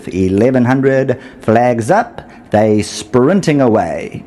1100 flags up, they sprinting away.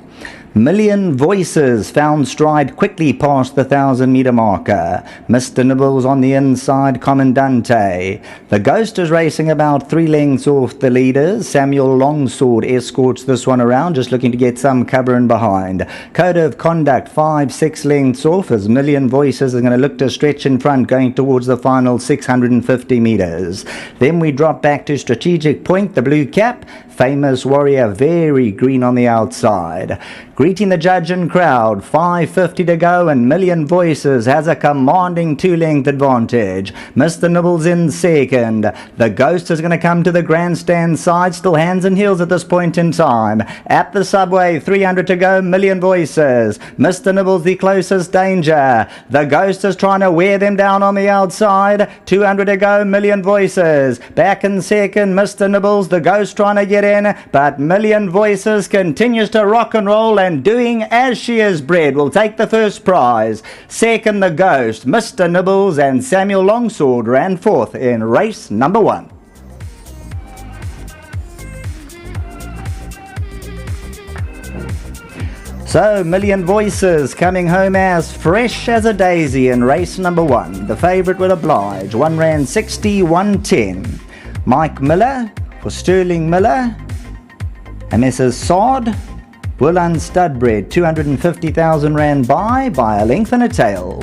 Million Voices found stride quickly past the 1,000-meter marker. Mr. Nibbles on the inside, Commandante. The Ghost is racing about 3 lengths off the leaders. Samuel Longsword escorts this one around, just looking to get some cover in behind. Code of Conduct 5-6 lengths off as Million Voices are going to look to stretch in front going towards the final 650 meters. Then we drop back to Strategic Point, the blue cap. Famous Warrior, very green on the outside. Greeting the judge and crowd, 5:50 to go, and Million Voices has a commanding 2-length advantage. Mr. Nibbles in second. The Ghost is going to come to the grandstand side, still hands and heels at this point in time. At the subway, 300 to go, Million Voices. Mr. Nibbles the closest danger. The Ghost is trying to wear them down on the outside. 200 to go, Million Voices. Back in second, Mr. Nibbles. The Ghost trying to get in, but Million Voices continues to rock and roll, and doing as she is bred will take the first prize. Second, the Ghost. Mr. Nibbles and Samuel Longsword ran fourth in race number 1. So, Million Voices coming home as fresh as a daisy in race number 1. The favourite would oblige. 1 ran 60-110. Mike Miller for Sterling Miller and Mrs. Sod Will Unstudbred, 250,000 ran by a length and a tail.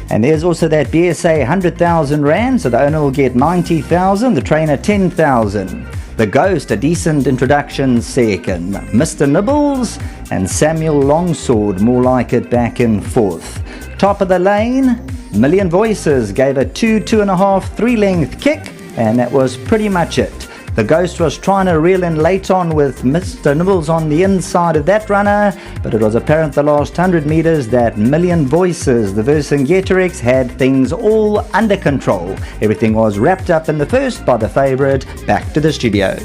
And there's also that BSA 100,000 rand, so the owner will get 90,000, the trainer 10,000. The Ghost, a decent introduction second. Mr. Nibbles and Samuel Longsword, more like it, back in fourth. Top of the lane, Million Voices gave a 2.5, 3-length kick, and that was pretty much it. The Ghost was trying to reel in late on with Mr. Nibbles on the inside of that runner, but it was apparent the last 100 meters that Million Voices, the Vercingetorix, had things all under control. Everything was wrapped up in the first by the favourite. Back to the studio.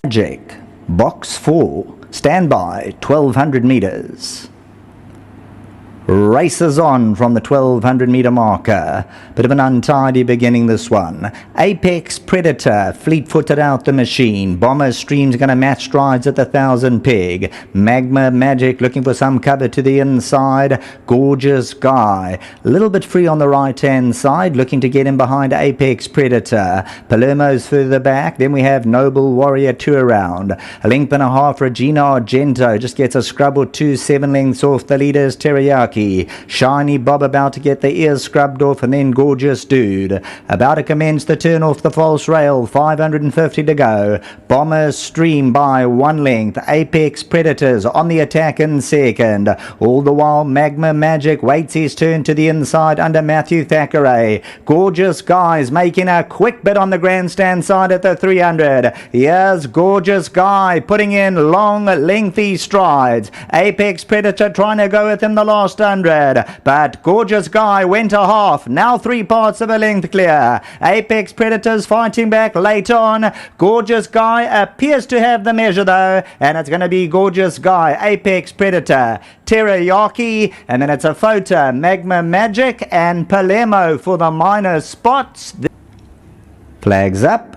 Magic, box 4. Stand by, 1,200 meters. Races on from the 1,200 meter marker. Bit of an untidy beginning this one. Apex Predator, fleet-footed out the machine. Bomber Stream's going to match strides at the 1,000 peg. Magma Magic looking for some cover to the inside. Gorgeous Guy, a little bit free on the right-hand side, looking to get in behind Apex Predator. Palermo's further back. Then we have Noble Warrior 2 around. A length and a half, Regina Argento just gets a scrub or 2, 7 lengths off the leaders, Teriyaki. Shiny Bob about to get the ears scrubbed off, and then Gorgeous Dude about to commence the turn off the false rail. 550 to go. Bomber Stream by 1 length. Apex Predators on the attack in second. All the while Magma Magic waits his turn to the inside under Matthew Thackeray. Gorgeous Guy's making a quick bit on the grandstand side at the 300. Here's Gorgeous Guy putting in long lengthy strides. Apex Predator trying to go with him the last 100, but Gorgeous Guy went a half, now 3 parts of a length clear. Apex Predators fighting back late on. Gorgeous Guy appears to have the measure though, and it's going to be Gorgeous Guy, Apex Predator, Teriyaki, and then it's a photo, Magma Magic and Palermo for the minor spots. Flags up.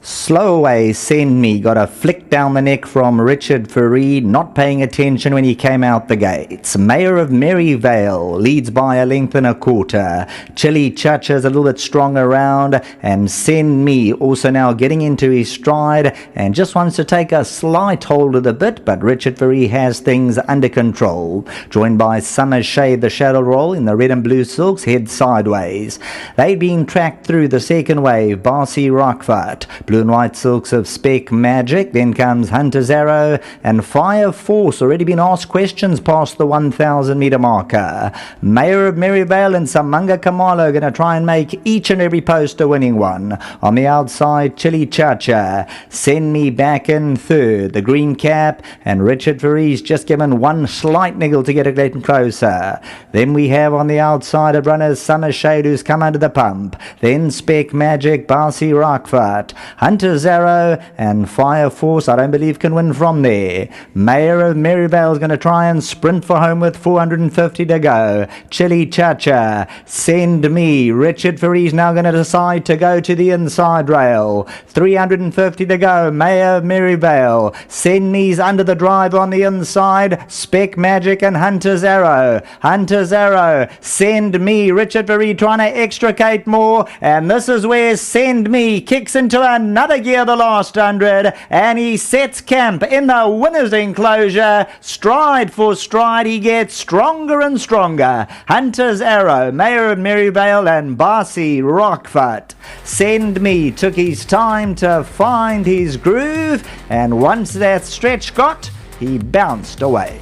Slow Away Send Me got a flick down the neck from Richard Fareed, not paying attention when he came out the gates. Mayor of Maryvale leads by a length and a quarter. Chili Chacha's a little bit strong around, and Send Me also now getting into his stride and just wants to take a slight hold of the bit, but Richard Fareed has things under control. Joined by Summer Shade, the shadow roll in the red and blue silks, head sideways. They've been tracked through the second wave, Barcy Rockford. Blue and white silks of Spec Magic, then comes Hunter's Arrow, and Fire Force already been asked questions past the 1,000 meter marker. Mayor of Maryvale and Samanga Kamalo going to try and make each and every post a winning one. On the outside, Chili Chacha. Send Me back in third. The green cap, and Richard Fareed's just given one slight niggle to get it getting closer. Then we have on the outside of runners Summer Shade, who's come under the pump. Then Spec Magic, Barcy Rockford. Hunter's Arrow and Fire Force, I don't believe, can win from there. Mayor of Maryvale is going to try and sprint for home with 450 to go. Chili Chacha, Send Me. Richard Ferry's now going to decide to go to the inside rail. 350 to go. Mayor of Maryvale. Send Me's under the drive on the inside. Spec Magic and Hunter's Arrow. Hunter's Arrow. Send Me. Richard Ferry trying to extricate more. And this is where Send Me kicks into another gear the last 100. And he sets camp in the winner's enclosure. Stride for stride, he gets stronger and stronger. Hunter's Arrow, Mayor of Maryvale, and Barcy Rockfoot. Send Me took his time to find his groove, and once that stretch got, he bounced away.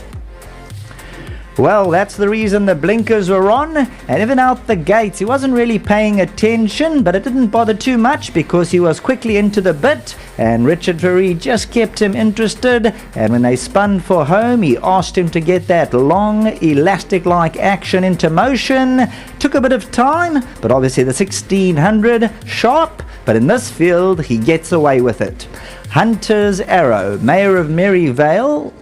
Well, that's the reason the blinkers were on, and even out the gates he wasn't really paying attention, but it didn't bother too much because he was quickly into the bit, and Richard Ferry just kept him interested, and when they spun for home he asked him to get that long elastic-like action into motion. Took a bit of time, but obviously the 1600 sharp, but in this field he gets away with it. Hunter's Arrow, Mayor of Maryvale,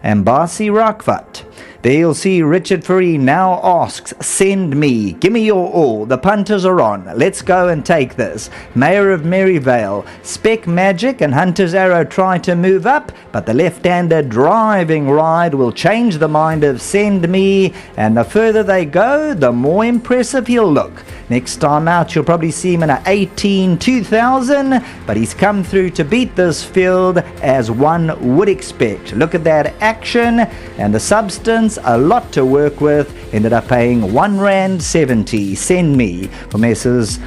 and Barcy Rockfoot. There you'll see Richard Ferry now asks, Send Me, give me your all, the punters are on, let's go and take this. Mayor of Maryvale, Spec Magic and Hunter's Arrow try to move up, but the left-hander driving ride will change the mind of Send Me, and the further they go, the more impressive he'll look. Next time out you'll probably see him in a 18-2000, but he's come through to beat this field as one would expect. Look at that action and the substance, a lot to work with. Ended up paying R1.70. Send Me for Messrs.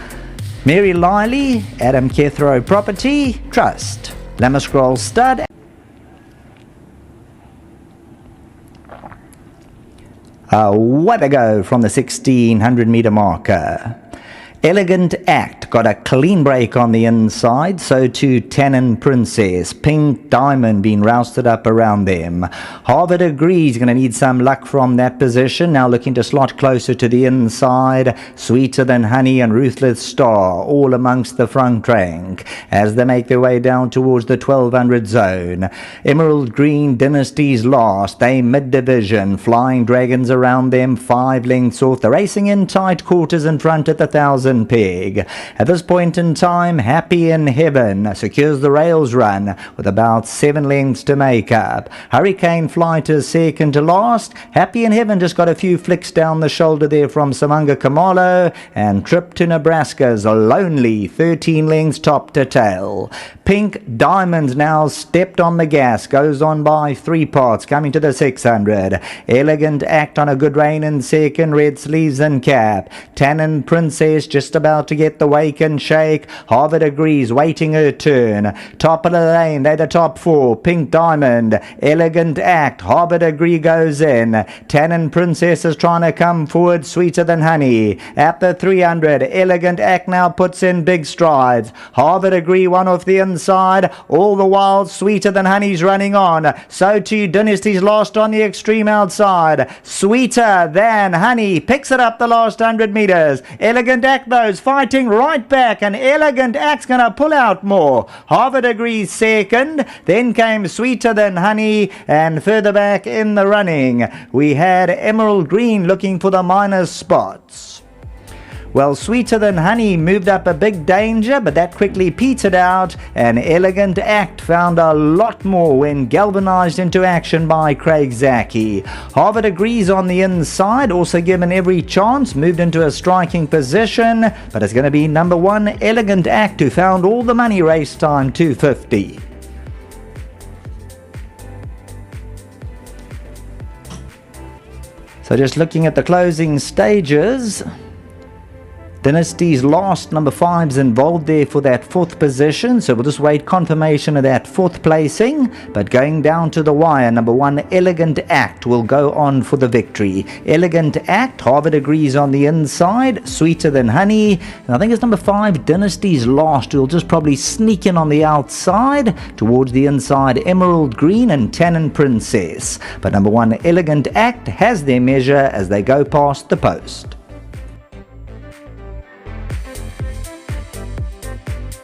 Mary Liley, Adam Kethrow Property Trust, Lamascroll Stud. What a go from the 1600 meter marker. Elegant Act got a clean break on the inside, so too Tannin Princess. Pink Diamond being rousted up around them. Harvard Agrees going to need some luck from that position, now looking to slot closer to the inside. Sweeter Than Honey and Ruthless Star all amongst the front rank as they make their way down towards the 1200 zone. Emerald Green Dynasty's last, they mid-division. Flying Dragons around them 5 lengths off. They're racing in tight quarters in front at the 1000 peg. At this point in time, Happy in Heaven secures the rails run with about 7 lengths to make up. Hurricane Flight is second to last. Happy in Heaven just got a few flicks down the shoulder there from Samanga Kamalo, and Trip to Nebraska's lonely 13 lengths top to tail. Pink Diamond now stepped on the gas, goes on by 3 parts, coming to the 600. Elegant Act on a good rein in second, Red Sleeves and Cap. Tannin Princess just about to get the wake and shake. Harvard Agrees, waiting her turn. Top of the lane, they're the top 4. Pink Diamond, Elegant Act, Harvard Agree goes in. Tannin Princess is trying to come forward, Sweeter Than Honey. At the 300, Elegant Act now puts in big strides. Harvard Agree one off the inside. All the while, Sweeter Than Honey's running on. So too Dynasty's lost on the extreme outside. Sweeter Than Honey picks it up the last 100 meters. Elegant Act those fighting right back, and Elegant Act's gonna pull out more. Harvard Agrees second, then came Sweeter Than Honey, and further back in the running we had Emerald Green looking for the minor spots. Well, Sweeter Than Honey moved up a big danger, but that quickly petered out, and Elegant Act found a lot more when galvanized into action by Craig Zaki. Harvard Agrees on the inside, also given every chance, moved into a striking position, but it's going to be number 1, Elegant Act, who found all the money race time 250. So just looking at the closing stages, Dynasty's last, number 5's involved there for that 4th position, so we'll just wait confirmation of that 4th placing. But going down to the wire, number 1, Elegant Act will go on for the victory. Elegant Act, Harvard Agrees on the inside, Sweeter Than Honey, and I think it's number 5, Dynasty's last, who will just probably sneak in on the outside. Towards the inside, Emerald Green and Tannin Princess. But number 1, Elegant Act has their measure as they go past the post.